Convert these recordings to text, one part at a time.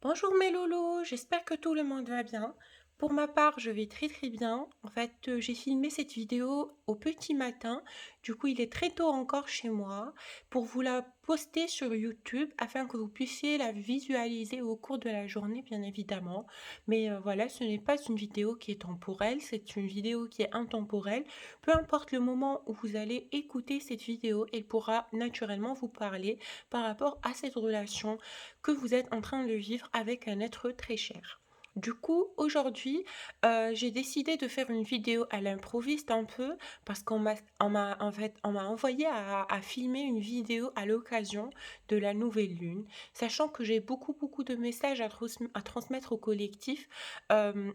Bonjour mes loulous, j'espère que tout le monde va bien. Pour ma part, je vais très très bien. En fait, j'ai filmé cette vidéo au petit matin. Du coup, il est très tôt encore chez moi pour vous la poster sur YouTube afin que vous puissiez la visualiser au cours de la journée, bien évidemment. Mais voilà, ce n'est pas une vidéo qui est temporelle, c'est une vidéo qui est intemporelle. Peu importe le moment où vous allez écouter cette vidéo, elle pourra naturellement vous parler par rapport à cette relation que vous êtes en train de vivre avec un être très cher. Du coup, aujourd'hui, j'ai décidé de faire une vidéo à l'improviste un peu parce on m'a envoyé à filmer une vidéo à l'occasion de la nouvelle lune, sachant que j'ai beaucoup de messages à transmettre au collectif.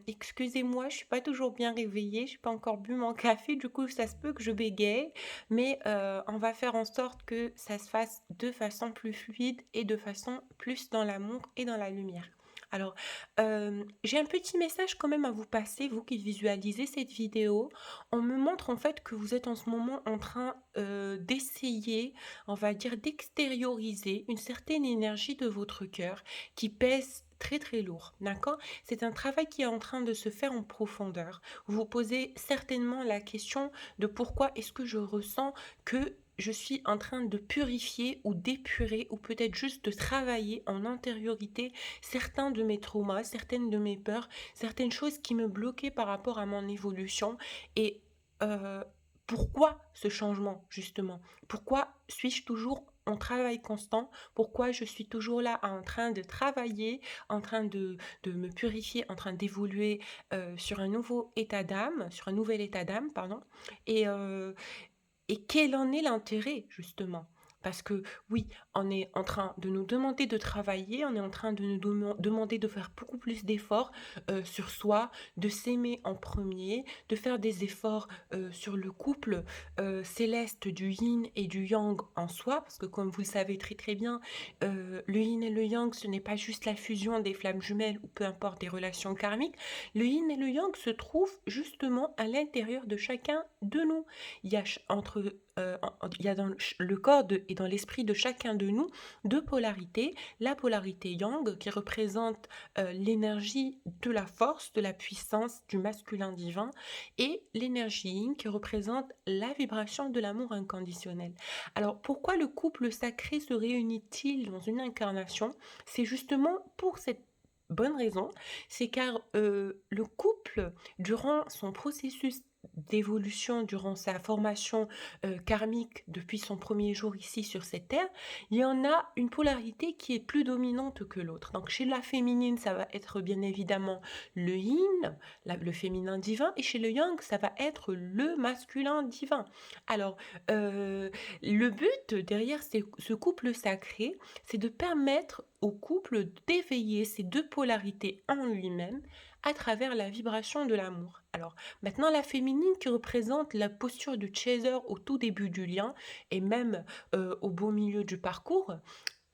Excusez-moi, je suis pas toujours bien réveillée, je n'ai pas encore bu mon café, du coup ça se peut que je bégaye, mais on va faire en sorte que ça se fasse de façon plus fluide et de façon plus dans l'amour et dans la lumière. Alors, j'ai un petit message quand même à vous passer, vous qui visualisez cette vidéo. On me montre en fait que vous êtes en ce moment en train d'essayer, on va dire, d'extérioriser une certaine énergie de votre cœur qui pèse très lourd, d'accord? C'est un travail qui est en train de se faire en profondeur. Vous vous posez certainement la question de pourquoi est-ce que je ressens que je suis en train de purifier ou d'épurer ou peut-être juste de travailler en intériorité certains de mes traumas, certaines de mes peurs, certaines choses qui me bloquaient par rapport à mon évolution et euh, pourquoi ce changement justement? Pourquoi suis-je toujours en travail constant? Pourquoi je suis toujours là en train de travailler, en train de me purifier, en train d'évoluer sur un nouveau état d'âme, sur un nouvel état d'âme, pardon, et, euh, et quel en est l'intérêt, justement? Parce que oui, on est en train de nous demander de travailler, on est en train de nous demander de faire beaucoup plus d'efforts sur soi, de s'aimer en premier, de faire des efforts sur le couple céleste du yin et du yang en soi, parce que comme vous le savez très bien, le yin et le yang, ce n'est pas juste la fusion des flammes jumelles ou peu importe des relations karmiques. Le yin et le yang se trouvent justement à l'intérieur de chacun de nous. Il y a il y a dans le corps et dans l'esprit de chacun de nous deux polarités. La polarité yang qui représente l'énergie de la force, de la puissance, du masculin divin, et l'énergie yin qui représente la vibration de l'amour inconditionnel. Alors pourquoi le couple sacré se réunit-il dans une incarnation? C'est justement pour cette bonne raison, c'est car le couple, durant son processus d'évolution, durant sa formation karmique depuis son premier jour ici sur cette terre, il y en a une polarité qui est plus dominante que l'autre. Donc chez la féminine, ça va être bien évidemment le yin, le féminin divin, et chez le yang, ça va être le masculin divin. Alors, le but derrière ce couple sacré, c'est de permettre au couple d'éveiller ces deux polarités en lui-même à travers la vibration de l'amour. Alors, maintenant, la féminine qui représente la posture du chaser au tout début du lien et même au beau milieu du parcours,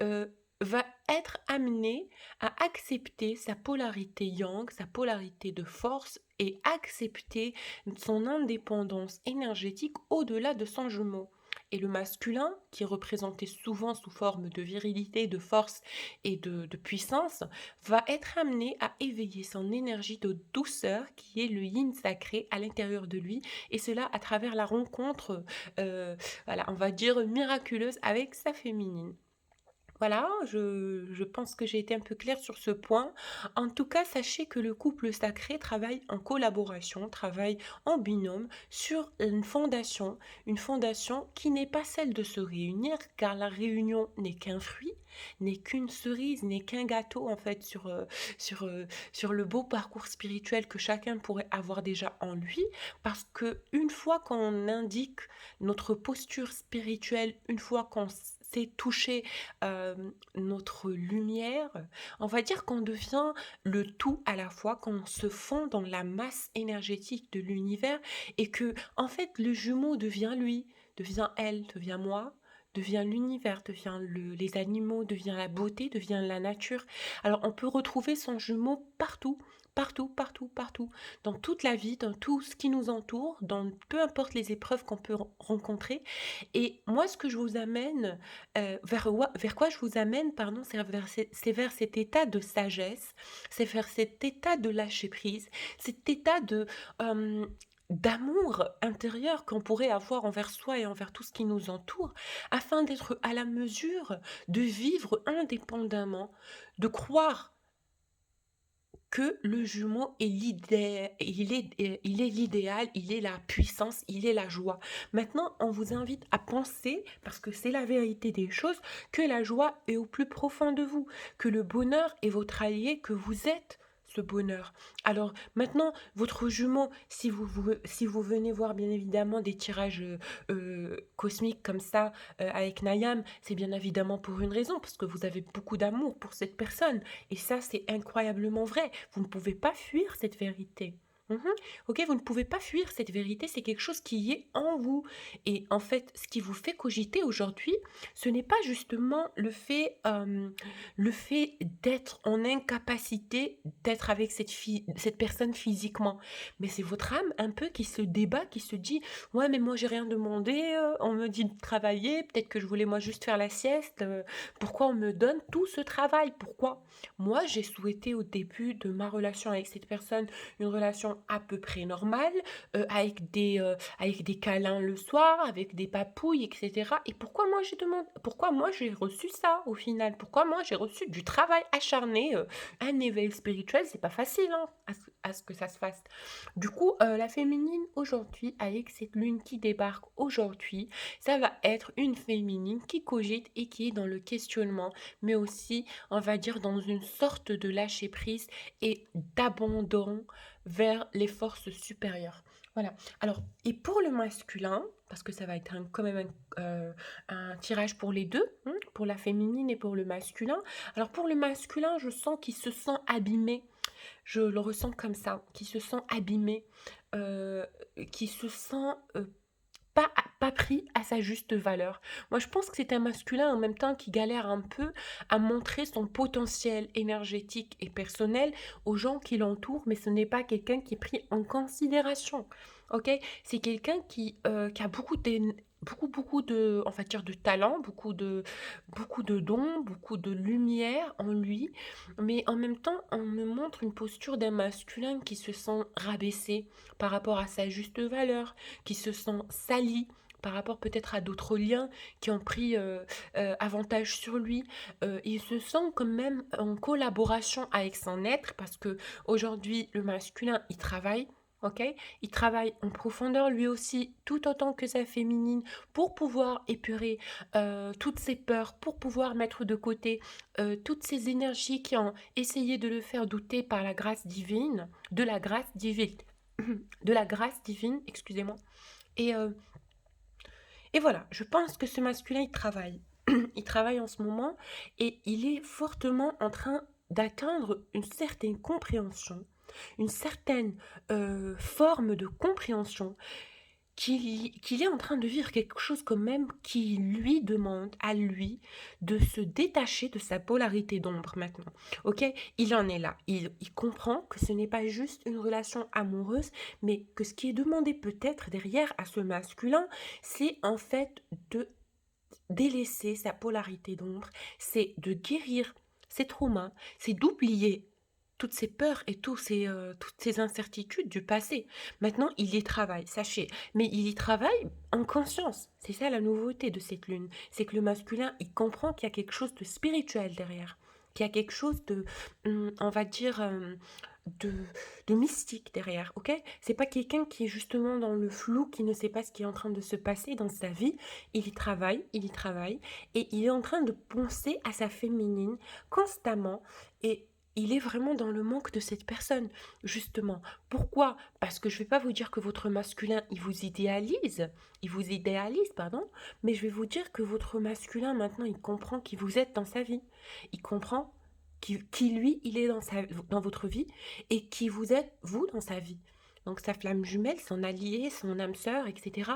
euh, va être amenée à accepter sa polarité yang, sa polarité de force et accepter son indépendance énergétique au-delà de son jumeau. Et le masculin, qui est représenté souvent sous forme de virilité, de force et de puissance, va être amené à éveiller son énergie de douceur, qui est le yin sacré à l'intérieur de lui, et cela à travers la rencontre, voilà, on va dire miraculeuse avec sa féminine. Voilà, je pense que j'ai été un peu claire sur ce point. En tout cas, sachez que le couple sacré travaille en collaboration, travaille en binôme sur une fondation qui n'est pas celle de se réunir, car la réunion n'est qu'un fruit, n'est qu'une cerise, n'est qu'un gâteau en fait sur, sur le beau parcours spirituel que chacun pourrait avoir déjà en lui, parce que une fois qu'on indique notre posture spirituelle, une fois qu'on s'est touché notre lumière, on va dire qu'on devient le tout à la fois, qu'on se fond dans la masse énergétique de l'univers et que, en fait, le jumeau devient lui, devient elle, devient moi, devient l'univers, devient les animaux, devient la beauté, devient la nature. Alors on peut retrouver son jumeau partout, partout, partout, partout, dans toute la vie, dans tout ce qui nous entoure, dans peu importe les épreuves qu'on peut rencontrer. Et moi, ce que je vous amène, vers quoi je vous amène, pardon, c'est vers cet état de sagesse, c'est vers cet état de lâcher prise, cet état euh, d'amour intérieur qu'on pourrait avoir envers soi et envers tout ce qui nous entoure, afin d'être à la mesure de vivre indépendamment, de croire que le jumeau est il est l'idéal, il est la puissance, il est la joie. Maintenant, on vous invite à penser, parce que c'est la vérité des choses, que la joie est au plus profond de vous, que le bonheur est votre allié, que vous êtes ce bonheur. Alors maintenant, votre jumeau, si vous venez voir bien évidemment des tirages cosmiques comme ça avec Nayam, c'est bien évidemment pour une raison, parce que vous avez beaucoup d'amour pour cette personne. Et ça, c'est incroyablement vrai. Vous ne pouvez pas fuir cette vérité. Mhm. Ok, vous ne pouvez pas fuir cette vérité, c'est quelque chose qui est en vous. Et en fait, ce qui vous fait cogiter aujourd'hui, ce n'est pas justement le fait d'être en incapacité d'être avec cette personne physiquement, mais c'est votre âme un peu qui se débat, qui se dit, ouais, mais moi j'ai rien demandé, on me dit de travailler, peut-être que je voulais moi juste faire la sieste, pourquoi on me donne tout ce travail? Pourquoi? Moi, j'ai souhaité au début de ma relation avec cette personne une relation à peu près normale, avec des câlins le soir, avec des papouilles, etc. Et pourquoi moi j'ai reçu ça au final? Pourquoi moi j'ai reçu du travail acharné, un éveil spirituel? C'est pas facile hein, à ce que ça se fasse. Du coup, la féminine aujourd'hui, avec cette lune qui débarque aujourd'hui, ça va être une féminine qui cogite et qui est dans le questionnement, mais aussi, on va dire, dans une sorte de lâcher prise et d'abandon vers les forces supérieures. Voilà. Alors, et pour le masculin, parce que ça va être quand même un tirage pour les deux, hein, pour la féminine et pour le masculin. Alors, pour le masculin, je sens qu'il se sent abîmé. Je le ressens comme ça, qui se sent abîmé, euh, qui se sent pas pris à sa juste valeur. Moi, je pense que c'est un masculin en même temps qui galère un peu à montrer son potentiel énergétique et personnel aux gens qui l'entourent, mais ce n'est pas quelqu'un qui est pris en considération. Ok? C'est quelqu'un qui a beaucoup de, on va dire, de talent, beaucoup de dons, beaucoup de lumière en lui, mais en même temps, on me montre une posture d'un masculin qui se sent rabaissé par rapport à sa juste valeur, qui se sent sali par rapport peut-être à d'autres liens qui ont pris avantage sur lui. Il se sent quand même en collaboration avec son être parce que aujourd'hui le masculin il travaille. Ok, il travaille en profondeur lui aussi, tout autant que sa féminine, pour pouvoir épurer toutes ses peurs, pour pouvoir mettre de côté toutes ces énergies qui ont essayé de le faire douter par la grâce divine, de la grâce divine, excusez-moi. Et, euh, et voilà, je pense que ce masculin, il travaille. Il travaille en ce moment et il est fortement en train d'atteindre une certaine compréhension, une certaine forme de compréhension qu'il est en train de vivre quelque chose quand même qui lui demande à lui de se détacher de sa polarité d'ombre maintenant. Ok? Il en est là. Il comprend que ce n'est pas juste une relation amoureuse, mais que ce qui est demandé peut-être derrière à ce masculin, c'est en fait de délaisser sa polarité d'ombre, c'est de guérir ses traumas, c'est d'oublier toutes ces peurs et toutes ces incertitudes du passé. Maintenant, il y travaille, sachez. Mais il y travaille en conscience. C'est ça la nouveauté de cette lune. C'est que le masculin, il comprend qu'il y a quelque chose de spirituel derrière. Qu'il y a quelque chose de, on va dire, de, de mystique derrière, ok? C'est pas quelqu'un qui est justement dans le flou, qui ne sait pas ce qui est en train de se passer dans sa vie. Il y travaille, et il est en train de penser à sa féminine constamment, et il est vraiment dans le manque de cette personne, justement. Pourquoi? Parce que je vais pas vous dire que votre masculin, il vous idéalise, pardon, mais je vais vous dire que votre masculin, maintenant, il comprend qui vous êtes dans sa vie. Il comprend qui lui, il est dans votre vie et qui vous êtes, vous, dans sa vie. Donc sa flamme jumelle, son allié, son âme sœur, etc.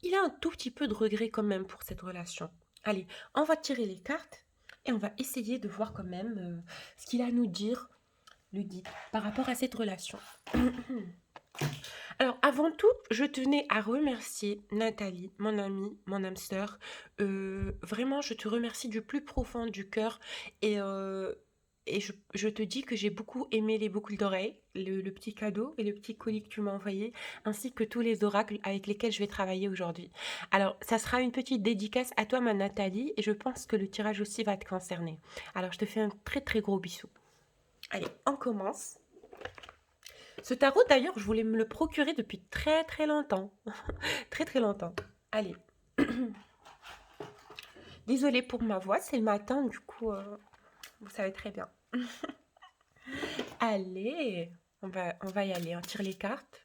il a un tout petit peu de regret quand même pour cette relation. Allez, on va tirer les cartes et on va essayer de voir quand même ce qu'il a à nous dire, le dit, par rapport à cette relation. Alors, avant tout, je tenais à remercier Nathalie, mon amie, mon âme sœur. Vraiment, je te remercie du plus profond du cœur. Et, euh, et je te dis que j'ai beaucoup aimé les boucles d'oreilles, le petit cadeau et le petit colis que tu m'as envoyé, ainsi que tous les oracles avec lesquels je vais travailler aujourd'hui. Alors, ça sera une petite dédicace à toi, ma Nathalie, et je pense que le tirage aussi va te concerner. Alors, je te fais un très très gros bisou. Allez, on commence. Ce tarot, d'ailleurs, je voulais me le procurer depuis très très longtemps. Très très longtemps. Allez. Désolée pour ma voix, c'est le matin, du coup, vous savez très bien. Allez, on va y aller, on tire les cartes.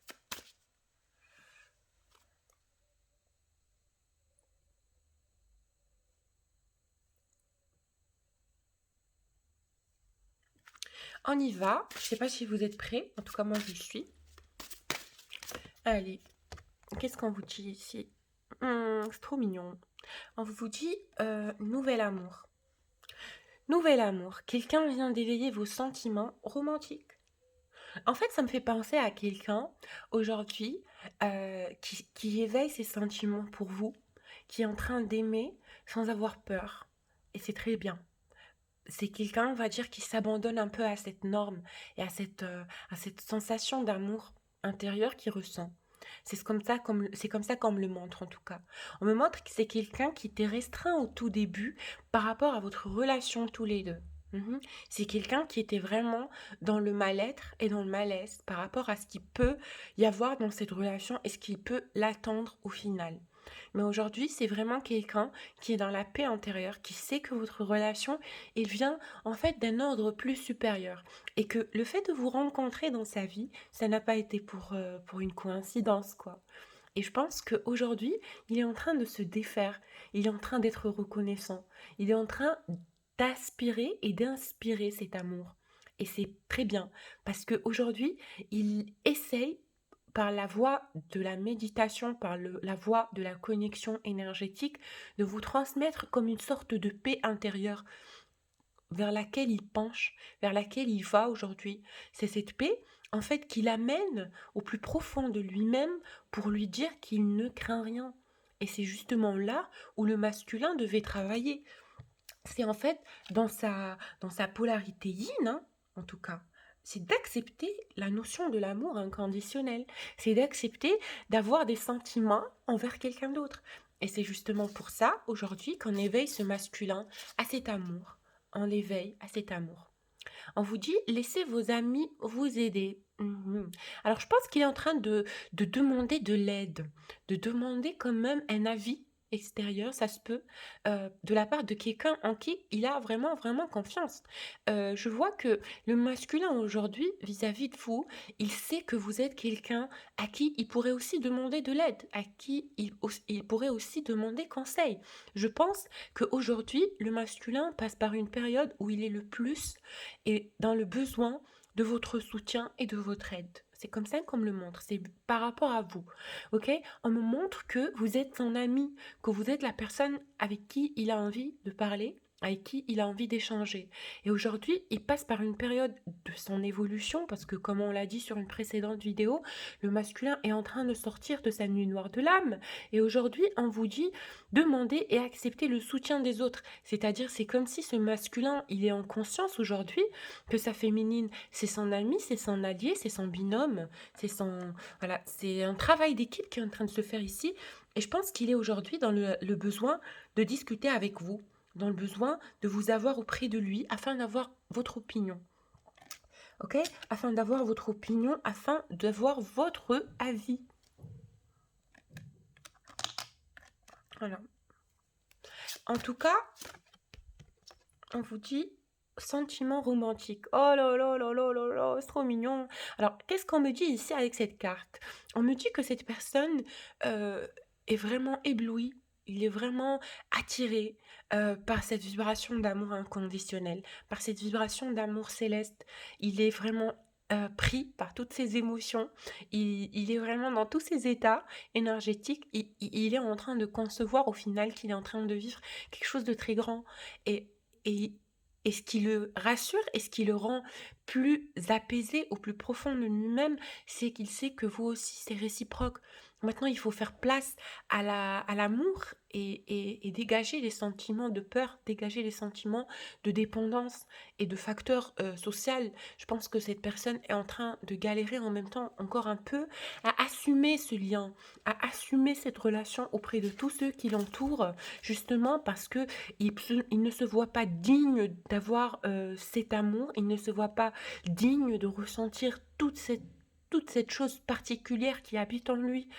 On y va. Je sais pas si vous êtes prêts. En tout cas, moi, je suis. Allez, qu'est-ce qu'on vous dit ici? C'est trop mignon. On vous dit nouvel amour. Nouvel amour. Quelqu'un vient d'éveiller vos sentiments romantiques. En fait, ça me fait penser à quelqu'un aujourd'hui qui éveille ses sentiments pour vous, qui est en train d'aimer sans avoir peur. Et c'est très bien. C'est quelqu'un, on va dire, qui s'abandonne un peu à cette norme et à cette sensation d'amour intérieur qu'il ressent. C'est comme ça qu'on me le montre en tout cas. On me montre que c'est quelqu'un qui était restreint au tout début par rapport à votre relation tous les deux. Mhm. C'est quelqu'un qui était vraiment dans le mal-être et dans le malaise par rapport à ce qu'il peut y avoir dans cette relation et ce qu'il peut l'attendre au final. Mais aujourd'hui, c'est vraiment quelqu'un qui est dans la paix intérieure, qui sait que votre relation, elle vient en fait d'un ordre plus supérieur. Et que le fait de vous rencontrer dans sa vie, ça n'a pas été pour une coïncidence, quoi. Et je pense qu'aujourd'hui, il est en train de se défaire, il est en train d'être reconnaissant, il est en train d'aspirer et d'inspirer cet amour. Et c'est très bien, parce qu'aujourd'hui, il essaye par la voie de la méditation, la voie de la connexion énergétique, de vous transmettre comme une sorte de paix intérieure vers laquelle il penche, vers laquelle il va aujourd'hui. C'est cette paix, en fait, qui l'amène au plus profond de lui-même pour lui dire qu'il ne craint rien. Et c'est justement là où le masculin devait travailler. C'est en fait dans sa polarité yin, hein, en tout cas. C'est d'accepter la notion de l'amour inconditionnel. C'est d'accepter d'avoir des sentiments envers quelqu'un d'autre. Et c'est justement pour ça, aujourd'hui, qu'on éveille ce masculin à cet amour. On l'éveille à cet amour. On vous dit, laissez vos amis vous aider. Mhm. Alors, je pense qu'il est en train de demander de l'aide, de demander quand même un avis extérieur, ça se peut, de la part de quelqu'un en qui il a vraiment, vraiment confiance. Je vois que le masculin aujourd'hui, vis-à-vis de vous, il sait que vous êtes quelqu'un à qui il pourrait aussi demander de l'aide, à qui il pourrait aussi demander conseil. Je pense qu'aujourd'hui, le masculin passe par une période où il est le plus et dans le besoin de votre soutien et de votre aide. C'est comme ça qu'on me le montre, c'est par rapport à vous. Ok? On me montre que vous êtes son ami, que vous êtes la personne avec qui il a envie de parler, avec qui il a envie d'échanger. Et aujourd'hui, il passe par une période de son évolution, parce que comme on l'a dit sur une précédente vidéo, le masculin est en train de sortir de sa nuit noire de l'âme. Et aujourd'hui, on vous dit demander et accepter le soutien des autres. C'est-à-dire, c'est comme si ce masculin, il est en conscience aujourd'hui que sa féminine, c'est son ami, c'est son allié, c'est son binôme, c'est son... Voilà, c'est un travail d'équipe qui est en train de se faire ici. Et je pense qu'il est aujourd'hui dans le besoin de discuter avec vous, dans le besoin de vous avoir auprès de lui afin d'avoir votre opinion. Ok? Afin d'avoir votre opinion, afin d'avoir votre avis. Voilà. En tout cas, on vous dit sentiment romantique. Oh là là là là là là, c'est trop mignon. Alors, qu'est-ce qu'on me dit ici avec cette carte? On me dit que cette personne est vraiment éblouie. Il est vraiment attiré par cette vibration d'amour inconditionnel, par cette vibration d'amour céleste. Il est vraiment pris par toutes ces émotions. Il est vraiment dans tous ses états énergétiques. Il est en train de concevoir au final qu'il est en train de vivre quelque chose de très grand. Et, et, et ce qui le rassure et ce qui le rend plus apaisé au plus profond de lui-même, c'est qu'il sait que vous aussi, c'est réciproque. Maintenant, il faut faire place à l'amour et dégager les sentiments de peur, dégager les sentiments de dépendance et de facteurs social. Je pense que cette personne est en train de galérer en même temps encore un peu à assumer ce lien, à assumer cette relation auprès de tous ceux qui l'entourent, justement parce que il ne se voit pas digne d'avoir cet amour, il ne se voit pas digne de ressentir toute cette chose particulière qui habite en lui.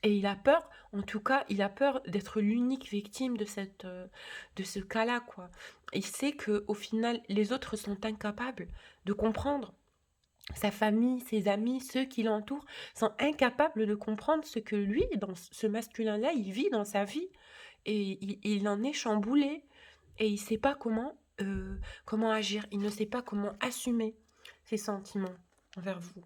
Et il a peur, en tout cas, il a peur d'être l'unique victime de ce cas-là, quoi. Il sait que au final, les autres sont incapables de comprendre. Sa famille, ses amis, ceux qui l'entourent sont incapables de comprendre ce que lui, dans ce masculin-là, il vit dans sa vie. Et il en est chamboulé. Et il ne sait pas comment agir. Il ne sait pas comment assumer ses sentiments envers vous.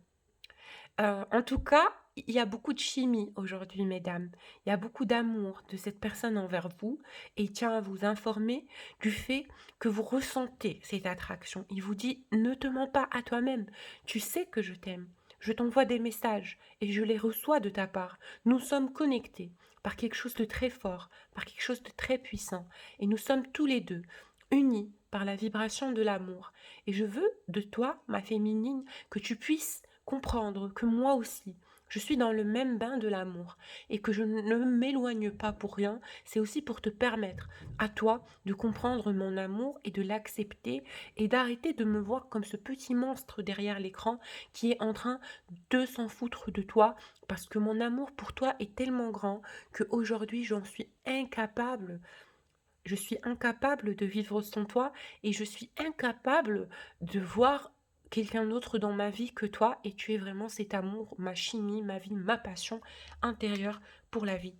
En tout cas, il y a beaucoup de chimie aujourd'hui, mesdames. Il y a beaucoup d'amour de cette personne envers vous et il tient à vous informer du fait que vous ressentez cette attraction. Il vous dit, ne te mens pas à toi-même. Tu sais que je t'aime. Je t'envoie des messages et je les reçois de ta part. Nous sommes connectés par quelque chose de très fort, par quelque chose de très puissant. Et nous sommes tous les deux unis par la vibration de l'amour. Et je veux de toi, ma féminine, que tu puisses comprendre que moi aussi, je suis dans le même bain de l'amour et que je ne m'éloigne pas pour rien, c'est aussi pour te permettre à toi de comprendre mon amour et de l'accepter et d'arrêter de me voir comme ce petit monstre derrière l'écran qui est en train de s'en foutre de toi parce que mon amour pour toi est tellement grand qu'aujourd'hui j'en suis incapable. Je suis incapable de vivre sans toi et je suis incapable de voir quelqu'un d'autre dans ma vie que toi et tu es vraiment cet amour, ma chimie, ma vie, ma passion intérieure pour la vie.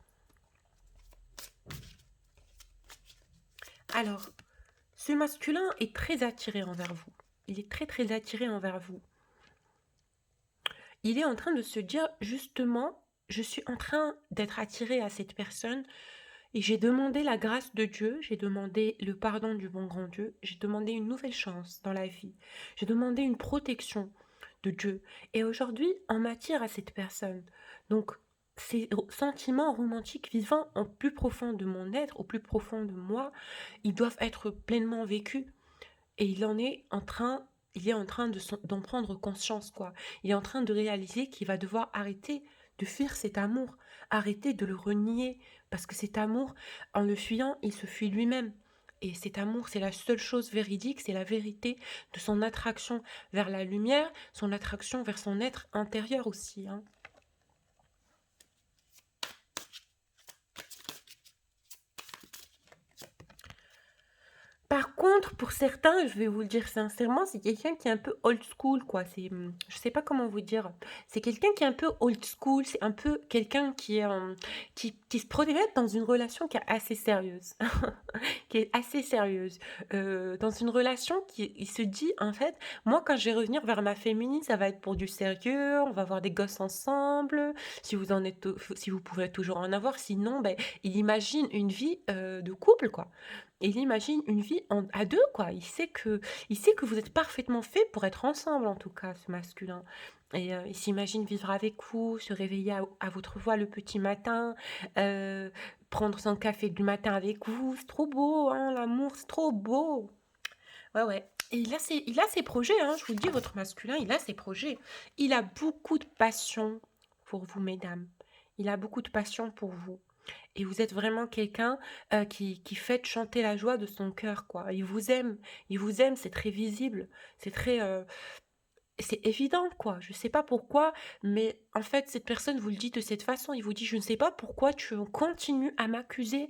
Alors, ce masculin est très attiré envers vous. Il est très très attiré envers vous. Il est en train de se dire justement, je suis en train d'être attiré à cette personne et j'ai demandé la grâce de Dieu, j'ai demandé le pardon du bon grand Dieu, j'ai demandé une nouvelle chance dans la vie, j'ai demandé une protection de Dieu. Et aujourd'hui, on m'attire à cette personne. Donc, ces sentiments romantiques vivant au plus profond de mon être, au plus profond de moi, ils doivent être pleinement vécus. Et il est en train d'en prendre conscience, quoi. Il est en train de réaliser qu'il va devoir arrêter de fuir cet amour, arrêter de le renier, parce que cet amour, en le fuyant, il se fuit lui-même. Et cet amour, c'est la seule chose véridique, c'est la vérité de son attraction vers la lumière, son attraction vers son être intérieur aussi, hein. Par contre, pour certains, je vais vous le dire sincèrement, c'est quelqu'un qui est un peu old school, quoi. Je sais pas comment vous dire. C'est quelqu'un qui est un peu old school. C'est un peu quelqu'un qui se projette dans une relation qui est assez sérieuse, qui est assez sérieuse. Dans une relation qui, il se dit, en fait, moi, quand je vais revenir vers ma féminine, ça va être pour du sérieux. On va avoir des gosses ensemble. Si vous pouvez toujours en avoir, sinon, ben, il imagine une vie de couple, quoi. Et il imagine une vie à deux, quoi. Il sait que vous êtes parfaitement fait pour être ensemble, en tout cas, ce masculin. Et il s'imagine vivre avec vous, se réveiller à votre voix le petit matin, euh, prendre son café du matin avec vous. C'est trop beau, hein, l'amour, c'est trop beau. Ouais, ouais. Et il a ses projets, hein, je vous le dis, votre masculin, il a ses projets. Il a beaucoup de passion pour vous, mesdames. Il a beaucoup de passion pour vous. Et vous êtes vraiment quelqu'un qui fait chanter la joie de son cœur, quoi. Il vous aime, c'est très visible, c'est très, c'est évident, quoi. Je sais pas pourquoi, mais en fait, cette personne vous le dit de cette façon. Il vous dit, je ne sais pas pourquoi tu continues à m'accuser,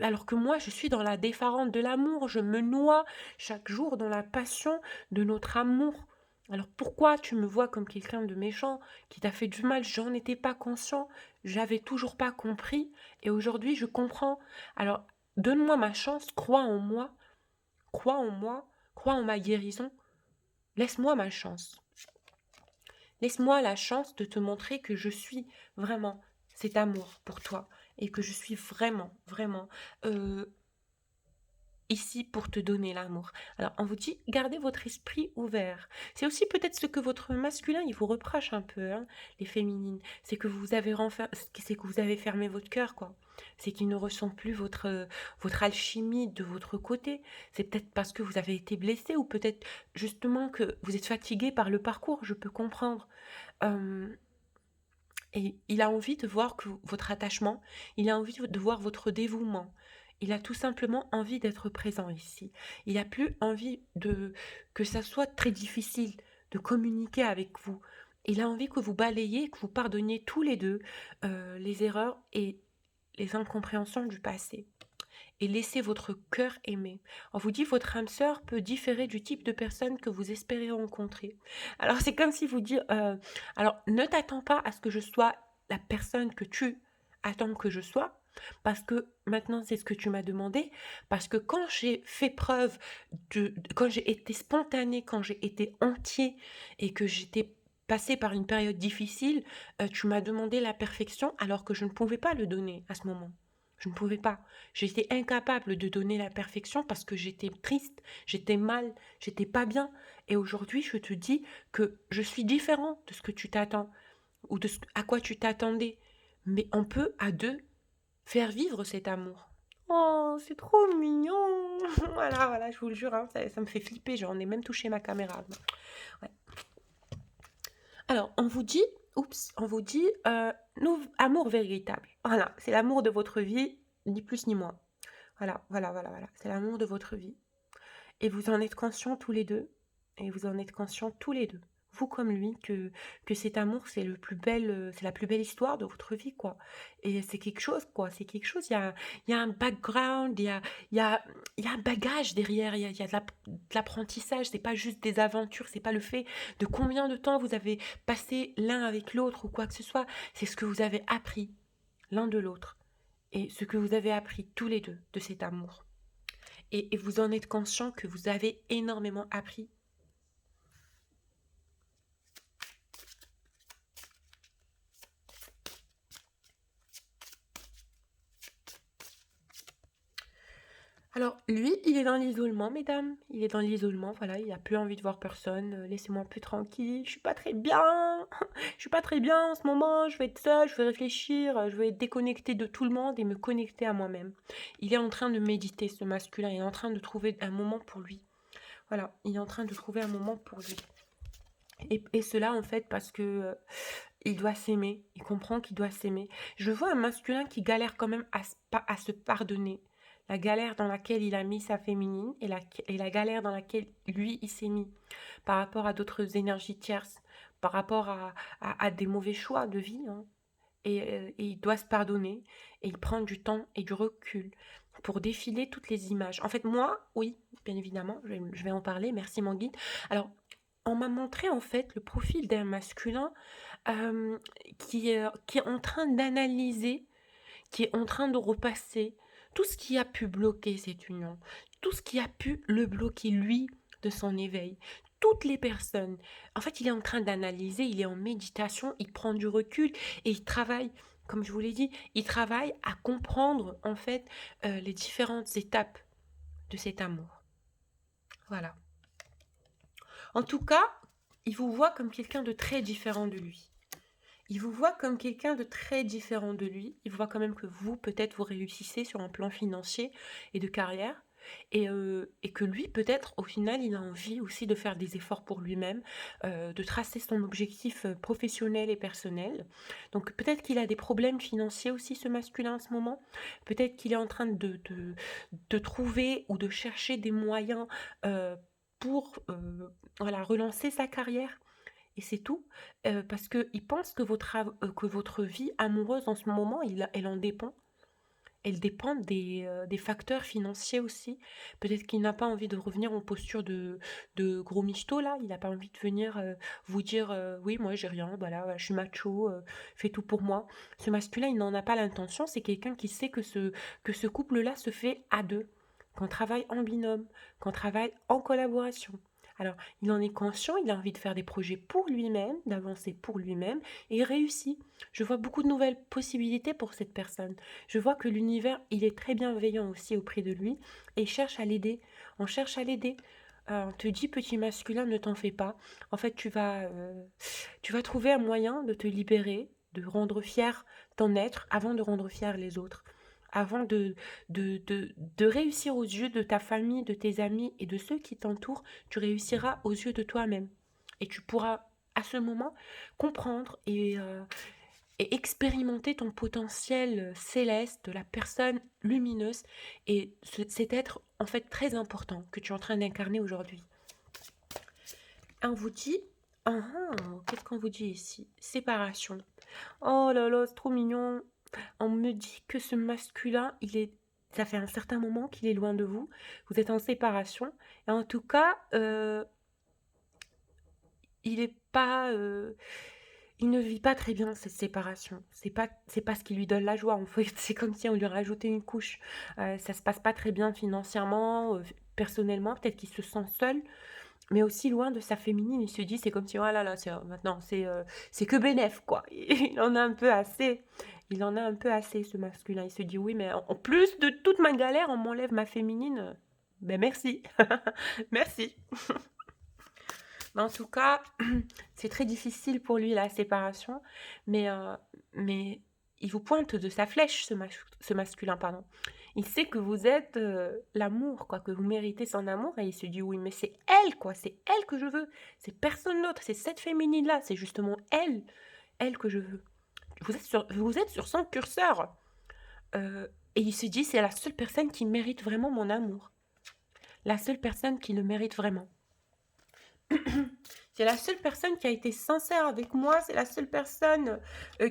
alors que moi, je suis dans la déferlante de l'amour, je me noie chaque jour dans la passion de notre amour. Alors pourquoi tu me vois comme quelqu'un de méchant, qui t'a fait du mal? J'en étais pas conscient, j'avais toujours pas compris, et aujourd'hui je comprends. Alors donne-moi ma chance, crois en moi, crois en ma guérison, laisse-moi ma chance. Laisse-moi la chance de te montrer que je suis vraiment cet amour pour toi et que je suis vraiment, vraiment ici pour te donner l'amour. Alors, on vous dit, gardez votre esprit ouvert. C'est aussi peut-être ce que votre masculin, il vous reproche un peu, hein, les féminines. C'est que c'est que vous avez fermé votre cœur, quoi. C'est qu'il ne ressent plus votre alchimie de votre côté. C'est peut-être parce que vous avez été blessé ou peut-être justement que vous êtes fatigué par le parcours, je peux comprendre. Euh, et il a envie de voir votre attachement, il a envie de voir votre dévouement. Il a tout simplement envie d'être présent ici. Il a plus envie que ça soit très difficile de communiquer avec vous. Il a envie que vous balayiez, que vous pardonniez tous les deux les erreurs et les incompréhensions du passé et laissez votre cœur aimer. On vous dit votre âme sœur peut différer du type de personne que vous espérez rencontrer. Alors c'est comme si vous dites, alors ne t'attends pas à ce que je sois la personne que tu attends que je sois, parce que maintenant c'est ce que tu m'as demandé, parce que quand j'ai fait preuve quand j'ai été spontanée, quand j'ai été entier et que j'étais passée par une période difficile, tu m'as demandé la perfection alors que je ne pouvais pas le donner à ce moment. Je ne pouvais pas. J'étais incapable de donner la perfection parce que j'étais triste, j'étais mal, j'étais pas bien. Et aujourd'hui, je te dis que je suis différent de ce que tu t'attends ou à quoi tu t'attendais. Mais on peut, à deux, faire vivre cet amour. Oh, c'est trop mignon. Voilà, voilà, je vous le jure, hein, ça me fait flipper. J'en ai même touché ma caméra. Ouais. Alors, on vous dit, amour véritable. Voilà, c'est l'amour de votre vie, ni plus ni moins. Voilà, voilà, voilà, voilà. C'est l'amour de votre vie. Et vous en êtes conscients tous les deux. Et vous en êtes conscients tous les deux. Vous comme lui, que cet amour, c'est la plus belle histoire de votre vie, quoi. Et c'est quelque chose, quoi. C'est quelque chose. Il y a un background, il y a, il y a un bagage derrière. Il y a de l'apprentissage. C'est pas juste des aventures. C'est pas le fait de combien de temps vous avez passé l'un avec l'autre ou quoi que ce soit. C'est ce que vous avez appris l'un de l'autre. Et ce que vous avez appris tous les deux de cet amour. Et vous en êtes conscient que vous avez énormément appris. Alors, lui, il est dans l'isolement, mesdames. Il est dans l'isolement, voilà, il n'a plus envie de voir personne. Laissez-moi plus tranquille. Je suis pas très bien. Je suis pas très bien en ce moment. Je vais être seule, je vais réfléchir, je vais être déconnectée de tout le monde et me connecter à moi-même. Il est en train de méditer, ce masculin. Il est en train de trouver un moment pour lui. Voilà, il est en train de trouver un moment pour lui. Et cela, en fait, parce que il doit s'aimer. Il comprend qu'il doit s'aimer. Je vois un masculin qui galère quand même à se pardonner. La galère dans laquelle il a mis sa féminine et la galère dans laquelle lui, il s'est mis par rapport à d'autres énergies tierces, par rapport à des mauvais choix de vie. Hein. Et il doit se pardonner et il prend du temps et du recul pour défiler toutes les images. En fait, moi, oui, bien évidemment, je vais en parler. Merci, mon guide. Alors, on m'a montré en fait le profil d'un masculin qui est en train d'analyser, qui est en train de repasser tout ce qui a pu bloquer cette union, tout ce qui a pu le bloquer lui de son éveil. Toutes les personnes. En fait, il est en train d'analyser, il est en méditation, il prend du recul et il travaille, comme je vous l'ai dit, il travaille à comprendre en fait les différentes étapes de cet amour. Voilà. En tout cas, il vous voit comme quelqu'un de très différent de lui. Il vous voit comme quelqu'un de très différent de lui. Il voit quand même que vous, peut-être, vous réussissez sur un plan financier et de carrière. Et que lui, peut-être, au final, il a envie aussi de faire des efforts pour lui-même, de tracer son objectif professionnel et personnel. Donc peut-être qu'il a des problèmes financiers aussi, ce masculin, en ce moment. Peut-être qu'il est en train de trouver ou de chercher des moyens pour voilà, relancer sa carrière. Et c'est tout, parce qu'il pense que que votre vie amoureuse en ce moment, elle en dépend. Elle dépend des facteurs financiers aussi. Peut-être qu'il n'a pas envie de revenir en posture de gros michto là. Il n'a pas envie de venir vous dire oui, moi j'ai rien, voilà, voilà, je suis macho, fais tout pour moi. Ce masculin, il n'en a pas l'intention. C'est quelqu'un qui sait que ce couple-là se fait à deux, qu'on travaille en binôme, qu'on travaille en collaboration, Alors, il en est conscient, il a envie de faire des projets pour lui-même, d'avancer pour lui-même, et il réussit. Je vois beaucoup de nouvelles possibilités pour cette personne. Je vois que l'univers, il est très bienveillant aussi auprès de lui, et il cherche à l'aider. On cherche à l'aider. On te dit, petit masculin, ne t'en fais pas. En fait, tu vas trouver un moyen de te libérer, de rendre fier ton être avant de rendre fier les autres. Avant de réussir aux yeux de ta famille, de tes amis et de ceux qui t'entourent, tu réussiras aux yeux de toi-même. Et tu pourras à ce moment comprendre et expérimenter ton potentiel céleste, la personne lumineuse et cet être en fait très important que tu es en train d'incarner aujourd'hui. On vous dit, ah, qu'est-ce qu'on vous dit ici? Séparation. Oh là là, c'est trop mignon. On me dit que ce masculin, ça fait un certain moment qu'il est loin de vous. Vous êtes en séparation. Et en tout cas, il est pas, il ne vit pas très bien cette séparation. C'est pas ce qui lui donne la joie. En fait, c'est comme si on lui rajoutait une couche. Ça se passe pas très bien financièrement, personnellement. Peut-être qu'il se sent seul, mais aussi loin de sa féminine. Il se dit, c'est comme si, oh là là, maintenant, c'est que bénef, quoi. Il en a un peu assez. Il en a un peu assez, ce masculin. Il se dit, oui, mais en plus de toute ma galère, on m'enlève ma féminine. Ben merci. Merci. Mais en tout cas, c'est très difficile pour lui la séparation, mais, euh, mais il vous pointe de sa flèche, ce masculin, pardon. Il sait que vous êtes l'amour, quoi, que vous méritez son amour, et il se dit oui, mais c'est elle, quoi, c'est elle que je veux, c'est personne d'autre, c'est cette féminine-là, c'est justement elle, elle que je veux. Vous êtes sur son curseur, et il se dit c'est la seule personne qui mérite vraiment mon amour, la seule personne qui le mérite vraiment. C'est la seule personne qui a été sincère avec moi, c'est la seule personne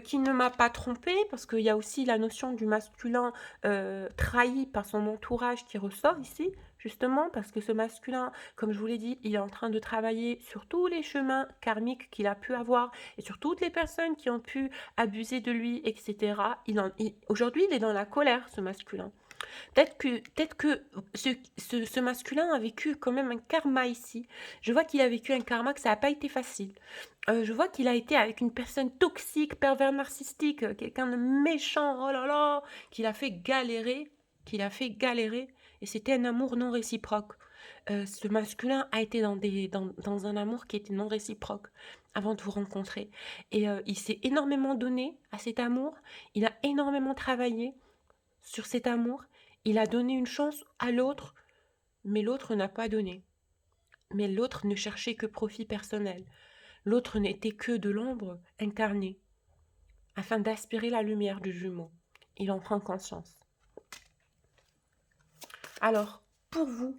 qui ne m'a pas trompée, parce qu'il y a aussi la notion du masculin trahi par son entourage qui ressort ici, justement, parce que ce masculin, comme je vous l'ai dit, il est en train de travailler sur tous les chemins karmiques qu'il a pu avoir, et sur toutes les personnes qui ont pu abuser de lui, etc. Aujourd'hui, il est dans la colère, ce masculin. Peut-être que ce masculin a vécu quand même un karma ici. Je vois qu'il a vécu un karma, que ça n'a pas été facile. Je vois qu'il a été avec une personne toxique, pervers narcissique, quelqu'un de méchant, oh là là, qu'il a fait galérer, et c'était un amour non réciproque. Ce masculin a été dans un amour qui était non réciproque avant de vous rencontrer. Et il s'est énormément donné à cet amour, il a énormément travaillé sur cet amour, il a donné une chance à l'autre, mais l'autre n'a pas donné. Mais l'autre ne cherchait que profit personnel. L'autre n'était que de l'ombre incarnée, afin d'aspirer la lumière du jumeau. Il en prend conscience. Alors, pour vous,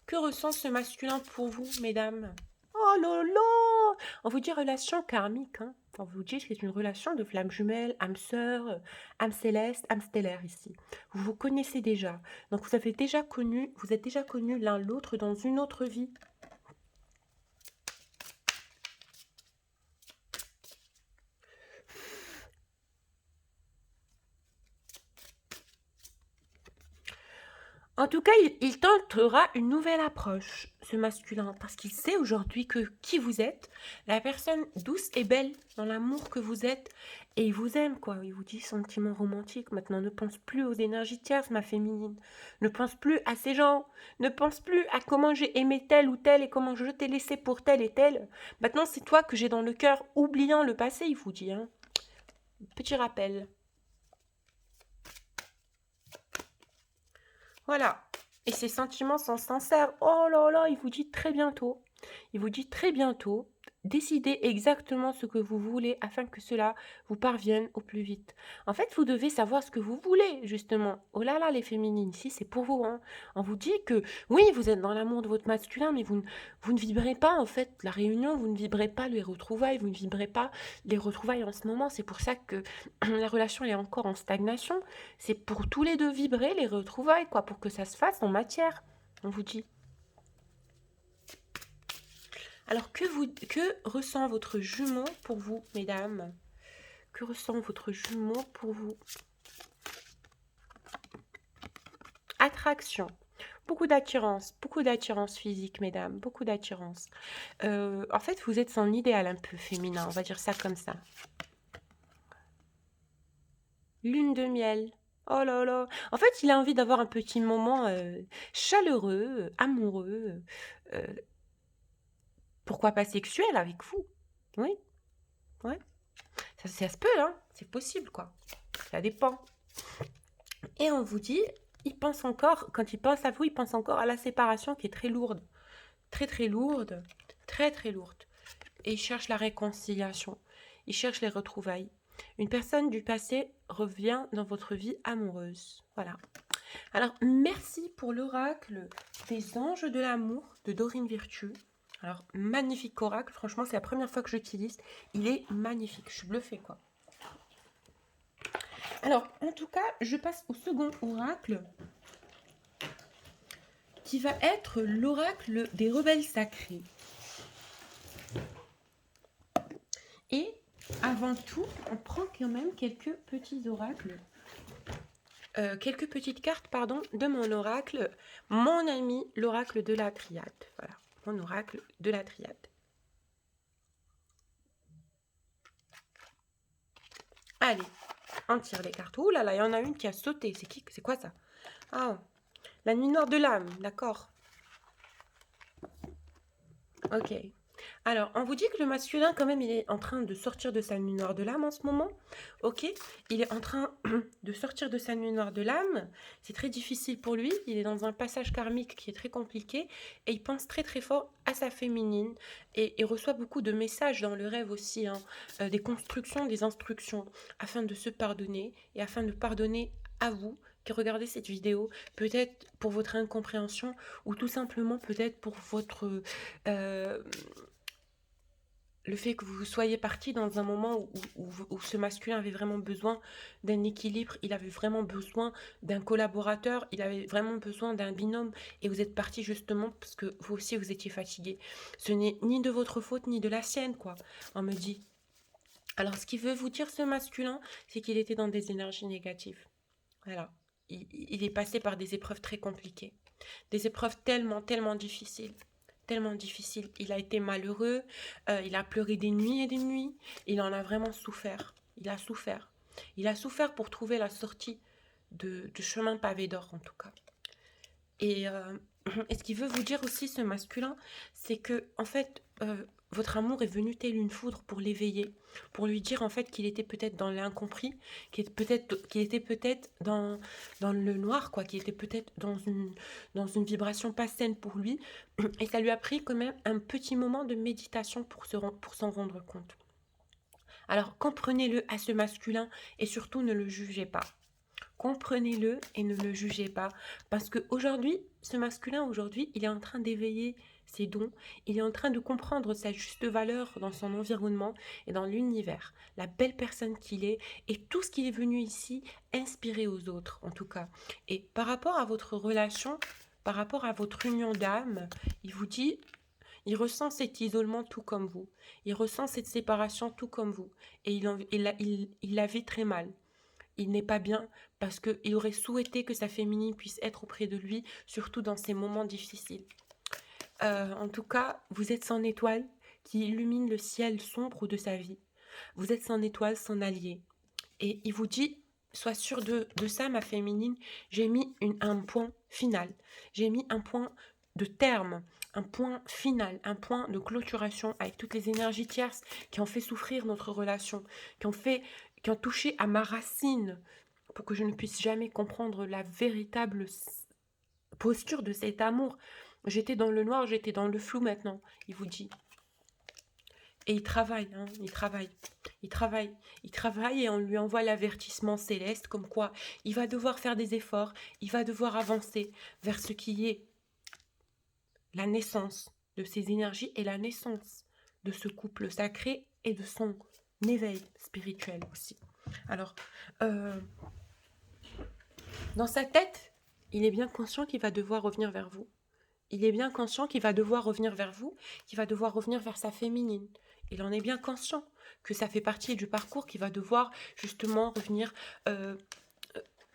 que ressent ce masculin pour vous, mesdames? Oh là là! On vous dit relation karmique, hein. On vous dit que c'est une relation de flamme jumelle, âme sœur, âme céleste, âme stellaire ici. Vous vous connaissez déjà. Donc vous êtes déjà connus l'un l'autre dans une autre vie. En tout cas, il tentera une nouvelle approche, ce masculin, parce qu'il sait aujourd'hui que qui vous êtes, la personne douce et belle dans l'amour que vous êtes, et il vous aime, quoi. Il vous dit sentiment romantique. Maintenant, ne pense plus aux énergies tierces, ma féminine. Ne pense plus à ces gens. Ne pense plus à comment j'ai aimé tel ou tel et comment je t'ai laissé pour tel et tel. Maintenant, c'est toi que j'ai dans le cœur, oubliant le passé, il vous dit, hein. Petit rappel. Voilà. Et ses sentiments sont sincères. Oh là là, il vous dit très bientôt. Il vous dit très bientôt. Décidez exactement ce que vous voulez afin que cela vous parvienne au plus vite. En fait, vous devez savoir ce que vous voulez, justement. Oh là là, les féminines, ici, c'est pour vous, hein. On vous dit que, oui, vous êtes dans l'amour de votre masculin, mais vous ne vibrez pas, en fait. La réunion, vous ne vibrez pas les retrouvailles, vous ne vibrez pas les retrouvailles en ce moment. C'est pour ça que la relation est encore en stagnation. C'est pour tous les deux vibrer les retrouvailles, quoi, pour que ça se fasse en matière, on vous dit. Alors, que ressent votre jumeau pour vous, mesdames? Que ressent votre jumeau pour vous? Attraction. beaucoup d'attirance physique, mesdames, beaucoup d'attirance. En fait, vous êtes son idéal un peu féminin, on va dire ça comme ça. Lune de miel. Oh là là. En fait, il a envie d'avoir un petit moment chaleureux, amoureux, euh, pourquoi pas sexuel avec vous. Oui, ouais. Ça se peut, hein. C'est possible, quoi. Ça dépend. Et on vous dit, il pense encore, quand il pense à vous, il pense encore à la séparation qui est très lourde. Très très lourde. Très très lourde. Et il cherche la réconciliation. Il cherche les retrouvailles. Une personne du passé revient dans votre vie amoureuse. Voilà. Alors, merci pour l'oracle des anges de l'amour de Dorine Virtue. Alors, magnifique oracle. Franchement, c'est la première fois que j'utilise. Il est magnifique. Je suis bluffée, quoi. Alors, en tout cas, je passe au second oracle qui va être l'oracle des rebelles sacrés. Et avant tout, on prend quand même quelques petits oracles. Quelques petites cartes, pardon, de mon oracle, mon ami, l'oracle de la triade. Voilà, mon oracle de la triade. Allez, on tire les cartes. Ouh là là, il y en a une qui a sauté. C'est qui? C'est quoi ça? Ah, la nuit noire de l'âme, d'accord. Ok. Alors, on vous dit que le masculin, quand même, il est en train de sortir de sa nuit noire de l'âme en ce moment. Ok. Il est en train de sortir de sa nuit noire de l'âme. C'est très difficile pour lui. Il est dans un passage karmique qui est très compliqué. Et il pense très très fort à sa féminine. Et il reçoit beaucoup de messages dans le rêve aussi. Hein, des constructions, des instructions. Afin de se pardonner. Et afin de pardonner à vous qui regardez cette vidéo. Peut-être pour votre incompréhension. Ou tout simplement peut-être pour votre... le fait que vous soyez parti dans un moment où ce masculin avait vraiment besoin d'un équilibre, il avait vraiment besoin d'un collaborateur, il avait vraiment besoin d'un binôme, et vous êtes parti justement parce que vous aussi vous étiez fatigué. Ce n'est ni de votre faute ni de la sienne, quoi, on me dit. Alors ce qu'il veut vous dire ce masculin, c'est qu'il était dans des énergies négatives. Voilà. Il est passé par des épreuves très compliquées. Des épreuves tellement, tellement difficiles. Tellement difficiles. Il a été malheureux, il a pleuré des nuits et des nuits. Il en a vraiment souffert. Il a souffert. Il a souffert pour trouver la sortie de chemin pavé d'or, en tout cas. Et ce qu'il veut vous dire aussi, ce masculin, c'est que, en fait, votre amour est venu tel une foudre pour l'éveiller, pour lui dire, en fait, qu'il était peut-être dans l'incompris, qu'il était peut-être dans le noir, quoi, qu'il était peut-être dans une vibration pas saine pour lui. Et ça lui a pris quand même un petit moment de méditation pour s'en rendre compte. Alors, comprenez-le à ce masculin et surtout ne le jugez pas. Comprenez-le et ne le jugez pas. Parce qu'aujourd'hui, ce masculin, aujourd'hui, il est en train d'éveiller ses dons. Il est en train de comprendre sa juste valeur dans son environnement et dans l'univers. La belle personne qu'il est et tout ce qu'il est venu ici inspirer aux autres, en tout cas. Et par rapport à votre relation, par rapport à votre union d'âme, il vous dit... Il ressent cet isolement tout comme vous. Il ressent cette séparation tout comme vous. Et il la vit très mal. Il n'est pas bien parce qu'il aurait souhaité que sa féminine puisse être auprès de lui, surtout dans ces moments difficiles. En tout cas, vous êtes son étoile qui illumine le ciel sombre de sa vie. Vous êtes son étoile, son allié. Et il vous dit, sois sûr de ça, ma féminine, j'ai mis un point final. J'ai mis un point de terme, un point final, un point de clôturation avec toutes les énergies tierces qui ont fait souffrir notre relation, qui ont touché à ma racine pour que je ne puisse jamais comprendre la véritable posture de cet amour. J'étais dans le noir, j'étais dans le flou maintenant, il vous dit. Et il travaille, hein, il travaille et on lui envoie l'avertissement céleste comme quoi il va devoir faire des efforts, il va devoir avancer vers ce qui est la naissance de ces énergies et la naissance de ce couple sacré et de son éveil spirituel aussi. Alors, dans sa tête, il est bien conscient qu'il va devoir revenir vers vous. Il est bien conscient qu'il va devoir revenir vers vous, qu'il va devoir revenir vers sa féminine. Il en est bien conscient que ça fait partie du parcours qu'il va devoir justement revenir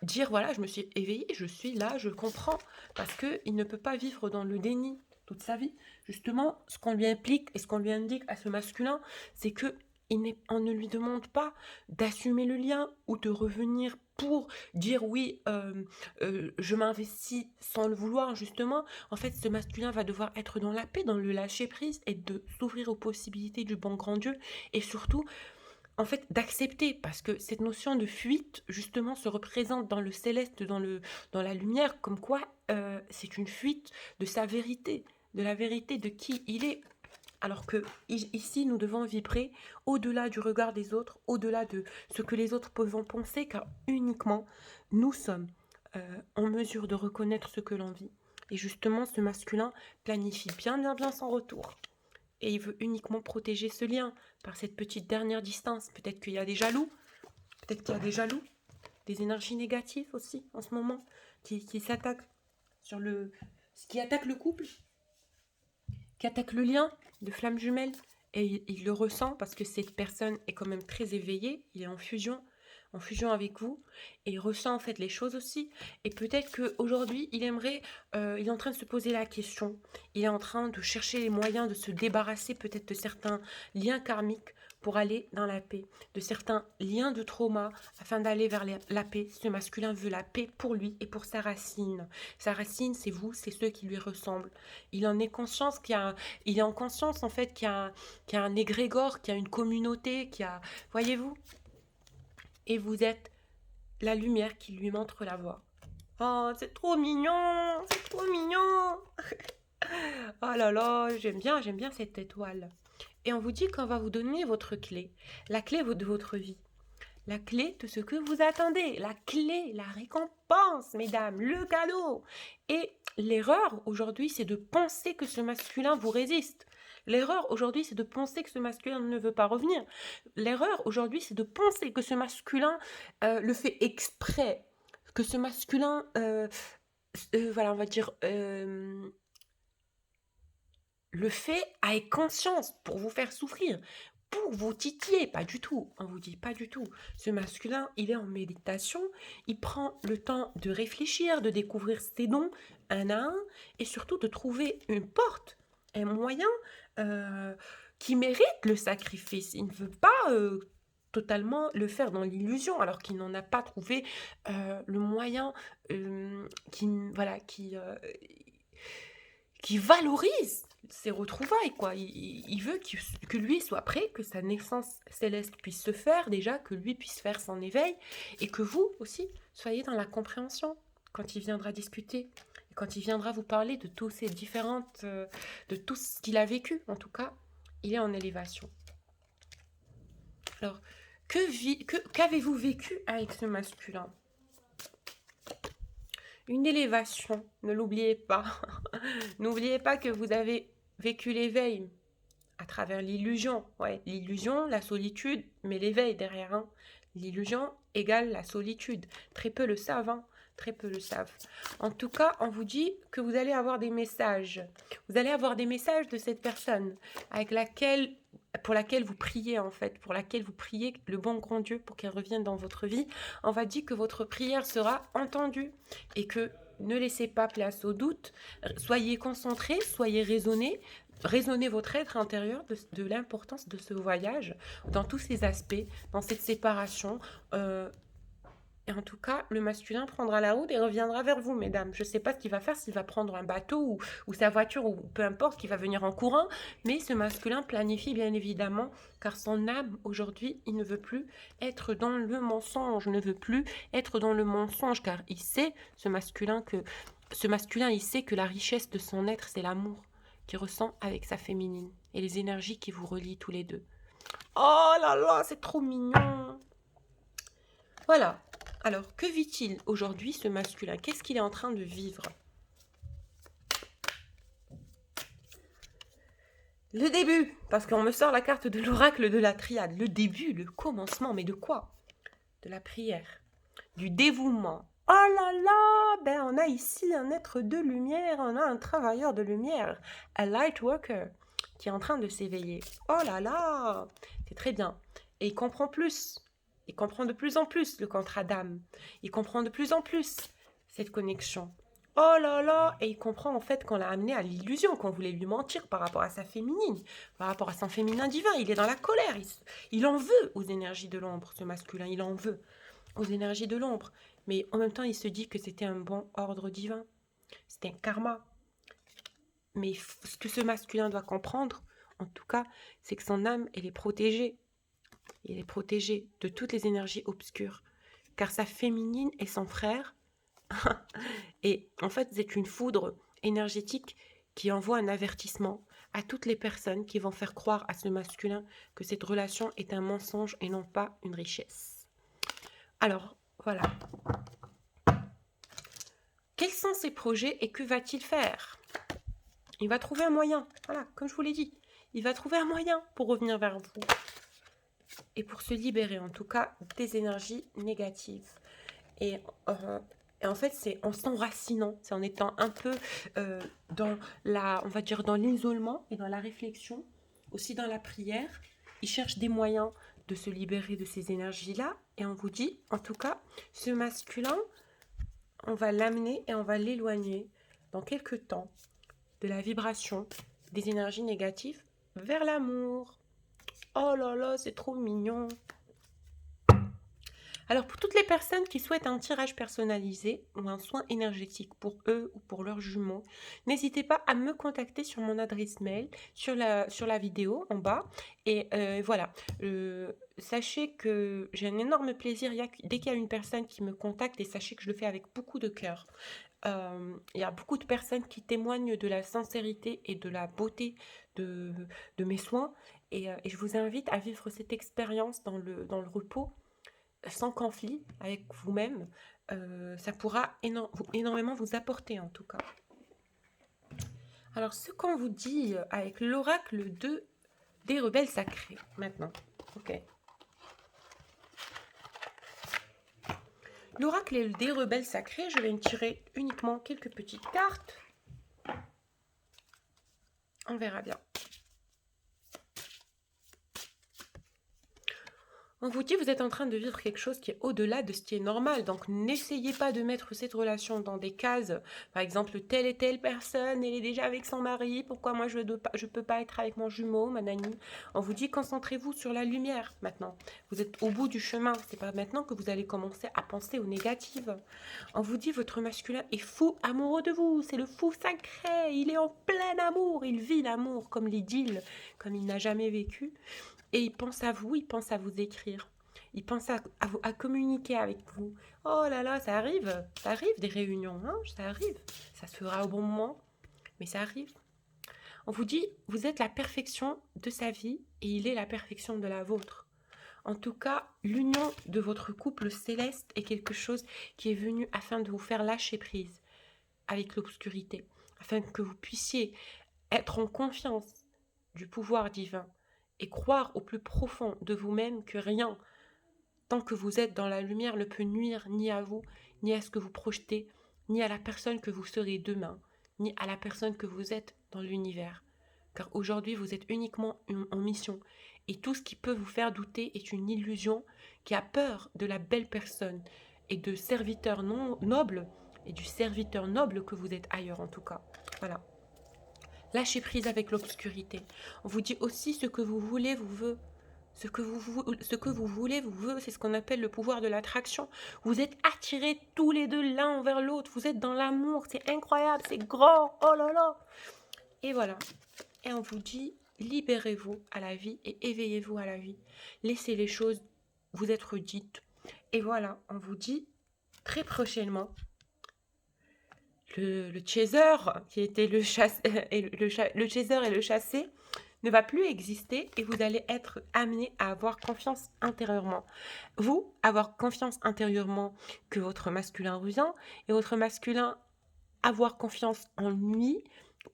dire, voilà, je me suis éveillée, je suis là, je comprends. Parce qu'il ne peut pas vivre dans le déni toute sa vie. Justement, ce qu'on lui implique et ce qu'on lui indique à ce masculin, c'est que on ne lui demande pas d'assumer le lien ou de revenir pour dire oui, je m'investis sans le vouloir, justement. En fait, ce masculin va devoir être dans la paix, dans le lâcher-prise et de s'ouvrir aux possibilités du bon grand Dieu. Et surtout, en fait, d'accepter, parce que cette notion de fuite, justement, se représente dans le céleste, dans la lumière, comme quoi c'est une fuite de sa vérité, de la vérité de qui il est. Alors que ici, nous devons vibrer au-delà du regard des autres, au-delà de ce que les autres peuvent en penser, car uniquement nous sommes en mesure de reconnaître ce que l'on vit. Et justement, ce masculin planifie bien, bien, bien son retour. Et il veut uniquement protéger ce lien par cette petite dernière distance. Peut-être qu'il y a des jaloux, peut-être qu'il y a des jaloux, des énergies négatives aussi en ce moment qui s'attaquent sur ce qui attaque le couple, qui attaque le lien de flamme jumelle. Et il le ressent parce que cette personne est quand même très éveillée, il est en fusion avec vous, et il ressent en fait les choses aussi. Et peut-être qu'aujourd'hui, il aimerait, il est en train de se poser la question, il est en train de chercher les moyens de se débarrasser peut-être de certains liens karmiques pour aller dans la paix, de certains liens de trauma afin d'aller vers la paix. Ce masculin veut la paix pour lui et pour sa racine. Sa racine, c'est vous, c'est ceux qui lui ressemblent. Il en est conscience il est en conscience en fait qu'il y a un égrégore, qu'il y a une communauté, voyez-vous. Et vous êtes la lumière qui lui montre la voie. Oh, c'est trop mignon, c'est trop mignon. Oh là là, j'aime bien cette étoile. Et on vous dit qu'on va vous donner votre clé, la clé de votre vie, la clé de ce que vous attendez, la clé, la récompense, mesdames, le cadeau. Et l'erreur aujourd'hui, c'est de penser que ce masculin vous résiste. L'erreur aujourd'hui, c'est de penser que ce masculin ne veut pas revenir. L'erreur aujourd'hui, c'est de penser que ce masculin le fait exprès, que ce masculin, voilà, on va dire, le fait avec conscience pour vous faire souffrir, pour vous titiller. Pas du tout, on vous dit pas du tout. Ce masculin, il est en méditation, il prend le temps de réfléchir, de découvrir ses dons un à un, et surtout de trouver une porte, un moyen qui mérite le sacrifice. Il ne veut pas totalement le faire dans l'illusion, alors qu'il n'en a pas trouvé le moyen qui valorise ses retrouvailles, quoi. Il veut que lui soit prêt, que sa naissance céleste puisse se faire déjà, que lui puisse faire son éveil, et que vous aussi soyez dans la compréhension quand il viendra discuter, et quand il viendra vous parler de tous ces différentes, de tout ce qu'il a vécu. En tout cas, il est en élévation. Alors, qu'avez-vous vécu avec ce masculin? Une élévation, ne l'oubliez pas. N'oubliez pas que vous avez vécu l'éveil à travers l'illusion. Ouais, l'illusion, la solitude, mais l'éveil derrière. Hein. L'illusion égale la solitude. Très peu le savent, hein. Très peu le savent. En tout cas, on vous dit que vous allez avoir des messages. Vous allez avoir des messages de cette personne pour laquelle vous priez en fait, pour laquelle vous priez le bon grand Dieu pour qu'elle revienne dans votre vie. On va dire que votre prière sera entendue et que ne laissez pas place au doute. Soyez concentrés, soyez raisonnés. Raisonnez votre être intérieur de l'importance de ce voyage dans tous ses aspects, dans cette séparation. Et en tout cas, le masculin prendra la route et reviendra vers vous, mesdames. Je ne sais pas ce qu'il va faire, s'il va prendre un bateau ou sa voiture, ou peu importe, qu'il va venir en courant. Mais ce masculin planifie bien évidemment, car son âme, aujourd'hui, il ne veut plus être dans le mensonge, ne veut plus être dans le mensonge, car il sait, ce masculin, il sait que la richesse de son être, c'est l'amour qu'il ressent avec sa féminine et les énergies qui vous relient tous les deux. Oh là là, c'est trop mignon! Voilà. Alors, que vit-il aujourd'hui, ce masculin? Qu'est-ce qu'il est en train de vivre? Le début, parce qu'on me sort la carte de l'oracle de la triade. Le début, le commencement, mais de quoi? De la prière, du dévouement. Oh là là, ben on a ici un être de lumière, on a un travailleur de lumière, un light worker, qui est en train de s'éveiller. Oh là là, c'est très bien. Et il comprend plus. Il comprend de plus en plus le contrat d'âme. Il comprend de plus en plus cette connexion. Oh là là! Et il comprend en fait qu'on l'a amené à l'illusion, qu'on voulait lui mentir par rapport à sa féminine, par rapport à son féminin divin. Il est dans la colère. Il en veut aux énergies de l'ombre, ce masculin. Il en veut aux énergies de l'ombre. Mais en même temps, il se dit que c'était un bon ordre divin. C'était un karma. Mais ce que ce masculin doit comprendre, en tout cas, c'est que son âme, elle est protégée. Il est protégé de toutes les énergies obscures. Car sa féminine est son frère. Et en fait, c'est une foudre énergétique qui envoie un avertissement à toutes les personnes qui vont faire croire à ce masculin que cette relation est un mensonge et non pas une richesse. Alors, voilà. Quels sont ses projets et que va-t-il faire? Il va trouver un moyen, voilà, comme je vous l'ai dit. Il va trouver un moyen pour revenir vers vous. Et pour se libérer, en tout cas, des énergies négatives. Et en fait, c'est en s'enracinant, c'est en étant un peu dans on va dire, dans l'isolement et dans la réflexion, aussi dans la prière. Il cherche des moyens de se libérer de ces énergies-là. Et on vous dit, en tout cas, ce masculin, on va l'amener et on va l'éloigner dans quelques temps de la vibration des énergies négatives vers l'amour. Oh là là, c'est trop mignon. Alors, pour toutes les personnes qui souhaitent un tirage personnalisé ou un soin énergétique pour eux ou pour leurs jumeaux, n'hésitez pas à me contacter sur mon adresse mail, sur la vidéo en bas. Et voilà, sachez que j'ai un énorme plaisir dès qu'il y a une personne qui me contacte, et sachez que je le fais avec beaucoup de cœur. Il y a beaucoup de personnes qui témoignent de la sincérité et de la beauté de mes soins. Et je vous invite à vivre cette expérience dans le repos, sans conflit avec vous-même. Ça pourra énormément vous apporter en tout cas. Alors, ce qu'on vous dit avec l'oracle des rebelles sacrés maintenant. Ok. L'oracle des rebelles sacrés, je vais me tirer uniquement quelques petites cartes. On verra bien. On vous dit, vous êtes en train de vivre quelque chose qui est au-delà de ce qui est normal. Donc, n'essayez pas de mettre cette relation dans des cases. Par exemple, telle et telle personne, elle est déjà avec son mari. Pourquoi moi, je ne peux pas être avec mon jumeau, ma nanny? On vous dit, concentrez-vous sur la lumière maintenant. Vous êtes au bout du chemin. C'est pas maintenant que vous allez commencer à penser aux négatives. On vous dit, votre masculin est fou amoureux de vous. C'est le fou sacré. Il est en plein amour. Il vit l'amour comme l'idylle, comme il n'a jamais vécu. Et il pense à vous, il pense à vous écrire. Il pense à communiquer avec vous. Oh là là, ça arrive des réunions, hein, ça arrive. Ça se fera au bon moment, mais ça arrive. On vous dit, vous êtes la perfection de sa vie et il est la perfection de la vôtre. En tout cas, l'union de votre couple céleste est quelque chose qui est venu afin de vous faire lâcher prise avec l'obscurité, afin que vous puissiez être en confiance du pouvoir divin et croire au plus profond de vous-même que rien, tant que vous êtes dans la lumière, ne peut nuire ni à vous, ni à ce que vous projetez, ni à la personne que vous serez demain, ni à la personne que vous êtes dans l'univers. Car aujourd'hui, vous êtes uniquement en mission. Et tout ce qui peut vous faire douter est une illusion qui a peur de la belle personne et de serviteur noble, et du serviteur noble que vous êtes ailleurs en tout cas. Voilà. Lâchez prise avec l'obscurité. On vous dit aussi ce que vous voulez vous veut. Ce que vous voulez vous veut, c'est ce qu'on appelle le pouvoir de l'attraction. Vous êtes attirés tous les deux l'un envers l'autre. Vous êtes dans l'amour, c'est incroyable, c'est grand. Oh là là. Et voilà. Et on vous dit, libérez-vous à la vie et éveillez-vous à la vie. Laissez les choses vous être dites. Et voilà, on vous dit très prochainement, le chaser, qui était le chasseur et le chassé, ne va plus exister et vous allez être amené à avoir confiance intérieurement. Vous, avoir confiance intérieurement que votre masculin revient et votre masculin avoir confiance en lui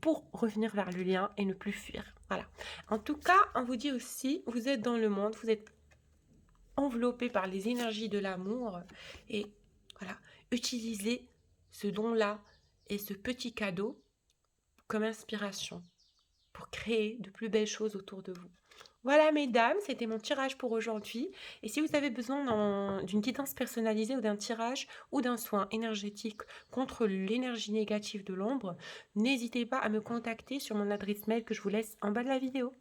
pour revenir vers le lien et ne plus fuir. Voilà. En tout cas, on vous dit aussi, vous êtes dans le monde, vous êtes enveloppé par les énergies de l'amour et voilà, utilisez ce don-là et ce petit cadeau comme inspiration pour créer de plus belles choses autour de vous. Voilà mesdames, c'était mon tirage pour aujourd'hui et si vous avez besoin d'une guidance personnalisée ou d'un tirage ou d'un soin énergétique contre l'énergie négative de l'ombre, n'hésitez pas à me contacter sur mon adresse mail que je vous laisse en bas de la vidéo.